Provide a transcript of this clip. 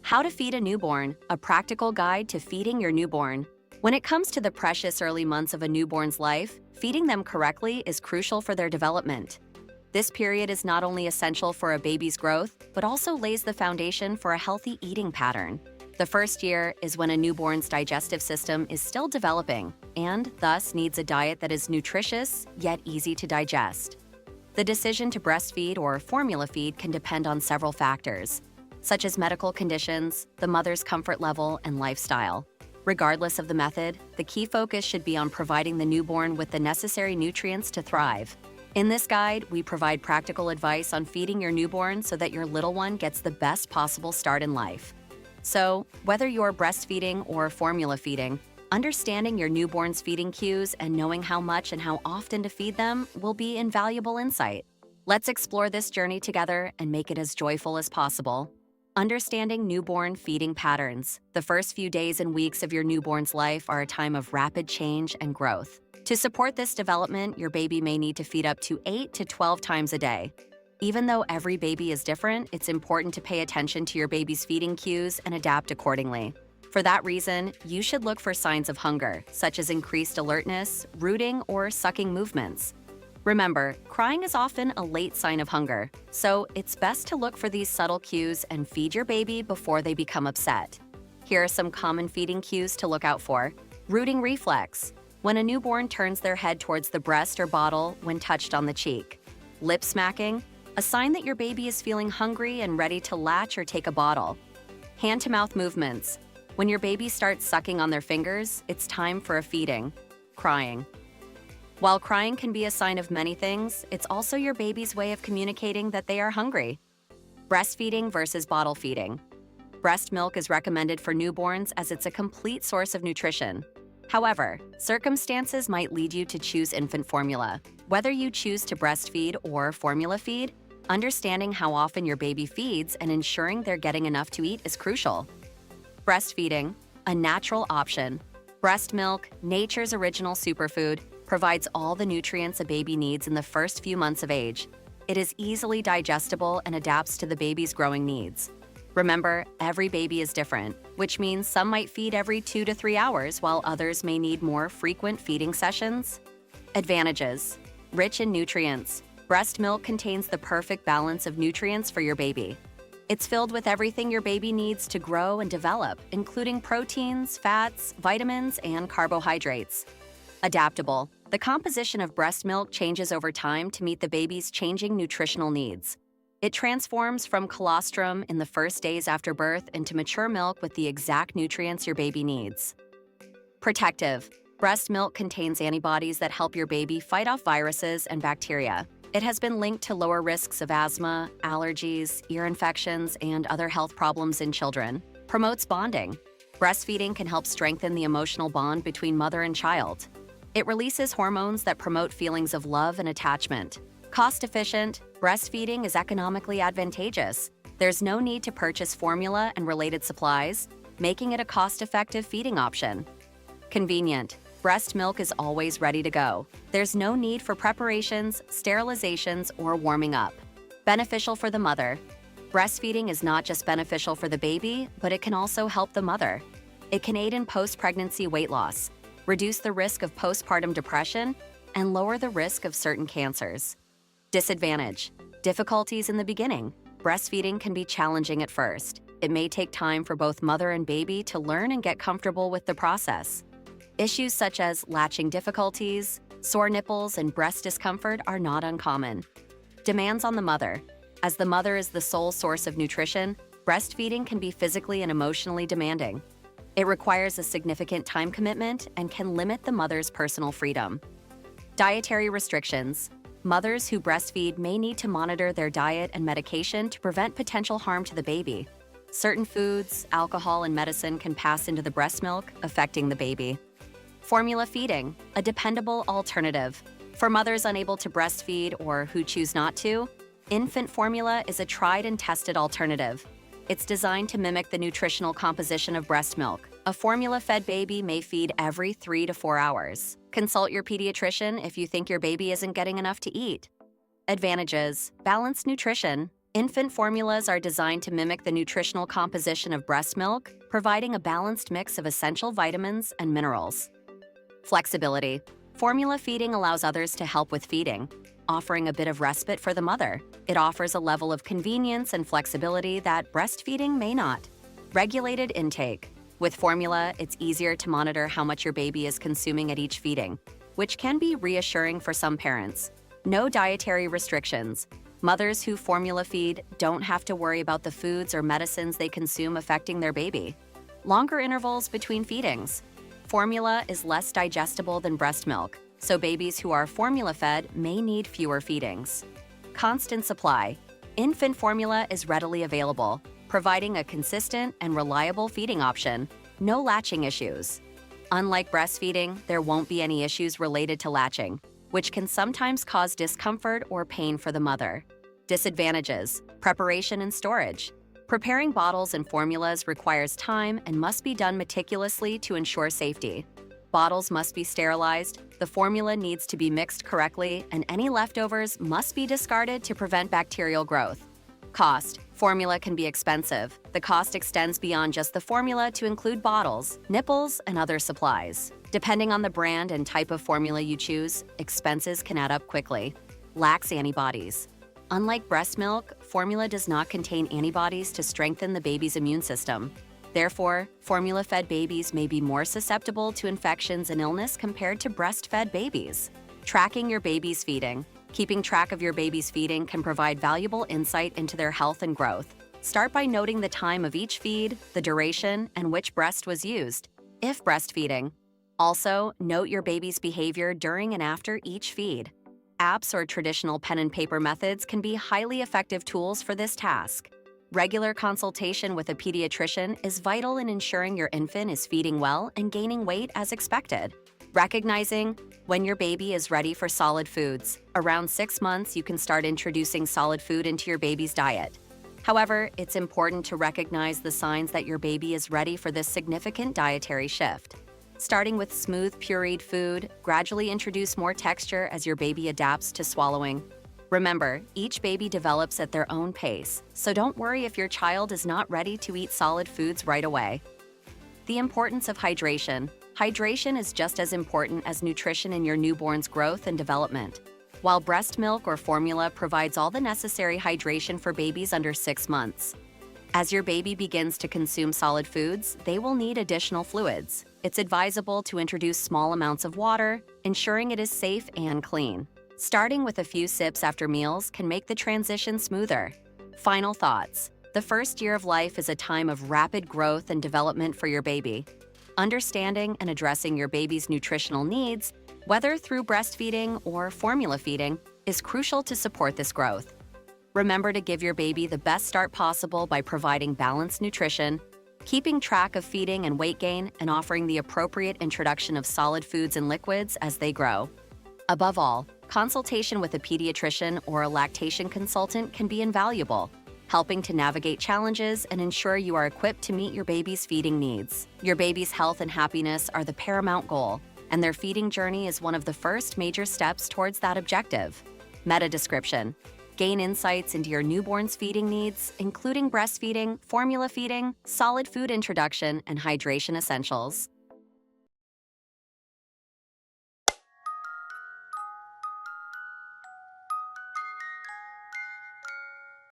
How to feed a newborn, a practical guide to feeding your newborn. When it comes to the precious early months of a newborn's life, feeding them correctly is crucial for their development. This period is not only essential for a baby's growth, but also lays the foundation for a healthy eating pattern. The first year is when a newborn's digestive system is still developing and thus needs a diet that is nutritious yet easy to digest. The decision to breastfeed or formula feed can depend on several factors, such as medical conditions, the mother's comfort level, and lifestyle. Regardless of the method, the key focus should be on providing the newborn with the necessary nutrients to thrive. In this guide, we provide practical advice on feeding your newborn so that your little one gets the best possible start in life. So, whether you're breastfeeding or formula feeding, understanding your newborn's feeding cues and knowing how much and how often to feed them will be invaluable insight. Let's explore this journey together and make it as joyful as possible. Understanding newborn feeding patterns. The first few days and weeks of your newborn's life are a time of rapid change and growth. To support this development, your baby may need to feed up to 8 to 12 times a day. Even though every baby is different, it's important to pay attention to your baby's feeding cues and adapt accordingly. For that reason, you should look for signs of hunger, such as increased alertness, rooting, or sucking movements. Remember, crying is often a late sign of hunger, so it's best to look for these subtle cues and feed your baby before they become upset. Here are some common feeding cues to look out for. Rooting reflex, when a newborn turns their head towards the breast or bottle when touched on the cheek. Lip smacking, a sign that your baby is feeling hungry and ready to latch or take a bottle. Hand-to-mouth movements, when your baby starts sucking on their fingers, it's time for a feeding. Crying. While crying can be a sign of many things, it's also your baby's way of communicating that they are hungry. Breastfeeding versus bottle feeding. Breast milk is recommended for newborns as it's a complete source of nutrition. However, circumstances might lead you to choose infant formula. Whether you choose to breastfeed or formula feed, understanding how often your baby feeds and ensuring they're getting enough to eat is crucial. Breastfeeding, a natural option. Breast milk, nature's original superfood, provides all the nutrients a baby needs in the first few months of age. It is easily digestible and adapts to the baby's growing needs. Remember, every baby is different, which means some might feed every 2 to 3 hours while others may need more frequent feeding sessions. Advantages. Rich in nutrients. Breast milk contains the perfect balance of nutrients for your baby. It's filled with everything your baby needs to grow and develop, including proteins, fats, vitamins, and carbohydrates. Adaptable. The composition of breast milk changes over time to meet the baby's changing nutritional needs. It transforms from colostrum in the first days after birth into mature milk with the exact nutrients your baby needs. Protective. Breast milk contains antibodies that help your baby fight off viruses and bacteria. It has been linked to lower risks of asthma, allergies, ear infections, and other health problems in children. Promotes bonding. Breastfeeding can help strengthen the emotional bond between mother and child. It releases hormones that promote feelings of love and attachment. Cost-efficient, breastfeeding is economically advantageous. There's no need to purchase formula and related supplies, making it a cost-effective feeding option. Convenient. Breast milk is always ready to go. There's no need for preparations, sterilizations, or warming up. Beneficial for the mother. Breastfeeding is not just beneficial for the baby, but it can also help the mother. It can aid in post-pregnancy weight loss, reduce the risk of postpartum depression, and lower the risk of certain cancers. Disadvantage. Difficulties in the beginning. Breastfeeding can be challenging at first. It may take time for both mother and baby to learn and get comfortable with the process. Issues such as latching difficulties, sore nipples, and breast discomfort are not uncommon. Demands on the mother. As the mother is the sole source of nutrition, breastfeeding can be physically and emotionally demanding. It requires a significant time commitment and can limit the mother's personal freedom. Dietary restrictions. Mothers who breastfeed may need to monitor their diet and medication to prevent potential harm to the baby. Certain foods, alcohol, and medicine can pass into the breast milk, affecting the baby. Formula feeding, a dependable alternative. For mothers unable to breastfeed or who choose not to, infant formula is a tried and tested alternative. It's designed to mimic the nutritional composition of breast milk, A formula-fed baby may feed every 3 to 4 hours. Consult your pediatrician if you think your baby isn't getting enough to eat. Advantages: balanced nutrition. Infant formulas are designed to mimic the nutritional composition of breast milk, providing a balanced mix of essential vitamins and minerals. Flexibility. Formula feeding allows others to help with feeding, offering a bit of respite for the mother. It offers a level of convenience and flexibility that breastfeeding may not. Regulated intake. With formula, it's easier to monitor how much your baby is consuming at each feeding, which can be reassuring for some parents. No dietary restrictions. Mothers who formula feed don't have to worry about the foods or medicines they consume affecting their baby. Longer intervals between feedings. Formula is less digestible than breast milk, so babies who are formula-fed may need fewer feedings. Constant supply. Infant formula is readily available, providing a consistent and reliable feeding option. No latching issues. Unlike breastfeeding, there won't be any issues related to latching, which can sometimes cause discomfort or pain for the mother. Disadvantages: preparation and storage. Preparing bottles and formulas requires time and must be done meticulously to ensure safety. Bottles must be sterilized, the formula needs to be mixed correctly, and any leftovers must be discarded to prevent bacterial growth. Cost: formula can be expensive. The cost extends beyond just the formula to include bottles, nipples, and other supplies. Depending on the brand and type of formula you choose, expenses can add up quickly. Lacks antibodies. Unlike breast milk, formula does not contain antibodies to strengthen the baby's immune system. Therefore, formula-fed babies may be more susceptible to infections and illness compared to breastfed babies. Tracking your baby's feeding. Keeping track of your baby's feeding can provide valuable insight into their health and growth. Start by noting the time of each feed, the duration, and which breast was used, if breastfeeding. Also, note your baby's behavior during and after each feed. Apps or traditional pen and paper methods can be highly effective tools for this task. Regular consultation with a pediatrician is vital in ensuring your infant is feeding well and gaining weight as expected. Recognizing when your baby is ready for solid foods. Around 6 months, you can start introducing solid food into your baby's diet. However, it's important to recognize the signs that your baby is ready for this significant dietary shift. Starting with smooth, pureed food, gradually introduce more texture as your baby adapts to swallowing. Remember, each baby develops at their own pace, so don't worry if your child is not ready to eat solid foods right away. The importance of hydration. Hydration is just as important as nutrition in your newborn's growth and development. While breast milk or formula provides all the necessary hydration for babies under 6 months. As your baby begins to consume solid foods, they will need additional fluids. It's advisable to introduce small amounts of water, ensuring it is safe and clean. Starting with a few sips after meals can make the transition smoother. Final thoughts. The first year of life is a time of rapid growth and development for your baby. Understanding and addressing your baby's nutritional needs, whether through breastfeeding or formula feeding, is crucial to support this growth. Remember to give your baby the best start possible by providing balanced nutrition, keeping track of feeding and weight gain, and offering the appropriate introduction of solid foods and liquids as they grow. Above all, consultation with a pediatrician or a lactation consultant can be invaluable, helping to navigate challenges and ensure you are equipped to meet your baby's feeding needs. Your baby's health and happiness are the paramount goal, and their feeding journey is one of the first major steps towards that objective. Meta description. Gain insights into your newborn's feeding needs, including breastfeeding, formula feeding, solid food introduction, and hydration essentials.